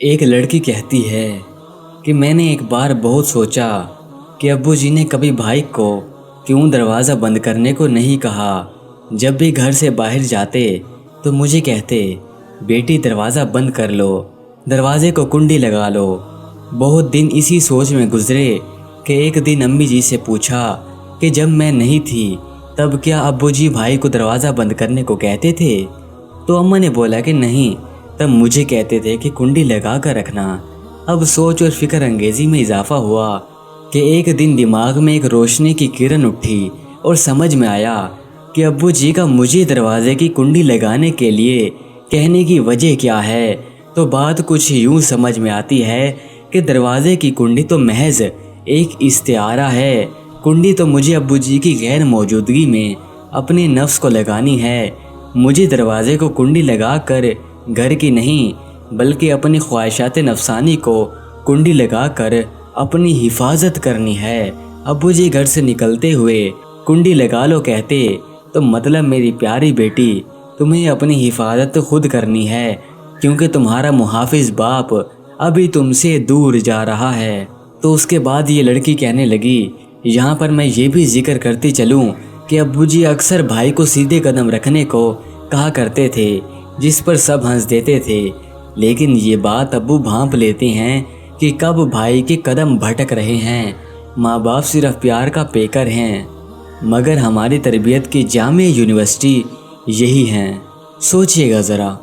ایک لڑکی کہتی ہے کہ میں نے ایک بار بہت سوچا کہ ابو جی نے کبھی بھائی کو کیوں دروازہ بند کرنے کو نہیں کہا۔ جب بھی گھر سے باہر جاتے تو مجھے کہتے، بیٹی دروازہ بند کر لو، دروازے کو کنڈی لگا لو۔ بہت دن اسی سوچ میں گزرے کہ ایک دن امی جی سے پوچھا کہ جب میں نہیں تھی تب کیا ابو جی بھائی کو دروازہ بند کرنے کو کہتے تھے؟ تو اماں نے بولا کہ نہیں، تب مجھے کہتے تھے کہ کنڈی لگا کر رکھنا۔ اب سوچ اور فکر انگیزی میں اضافہ ہوا کہ ایک دن دماغ میں ایک روشنی کی کرن اٹھی اور سمجھ میں آیا کہ ابو جی کا مجھے دروازے کی کنڈی لگانے کے لیے کہنے کی وجہ کیا ہے۔ تو بات کچھ یوں سمجھ میں آتی ہے کہ دروازے کی کنڈی تو محض ایک استعارہ ہے۔ کنڈی تو مجھے ابو جی کی غیر موجودگی میں اپنے نفس کو لگانی ہے۔ مجھے دروازے کو کنڈی لگا کر گھر کی نہیں بلکہ اپنی خواہشات نفسانی کو کنڈی لگا کر اپنی حفاظت کرنی ہے۔ ابو جی گھر سے نکلتے ہوئے کنڈی لگا لو کہتے تو مطلب میری پیاری بیٹی تمہیں اپنی حفاظت خود کرنی ہے، کیونکہ تمہارا محافظ باپ ابھی تم سے دور جا رہا ہے۔ تو اس کے بعد یہ لڑکی کہنے لگی، یہاں پر میں یہ بھی ذکر کرتی چلوں کہ ابو جی اکثر بھائی کو سیدھے قدم رکھنے کو کہا کرتے تھے، جس پر سب ہنس دیتے تھے، لیکن یہ بات ابو بھانپ لیتے ہیں کہ کب بھائی کے قدم بھٹک رہے ہیں۔ ماں باپ صرف پیار کا پیکر ہیں، مگر ہماری تربیت کی جامع یونیورسٹی یہی ہیں۔ سوچئے گا ذرا۔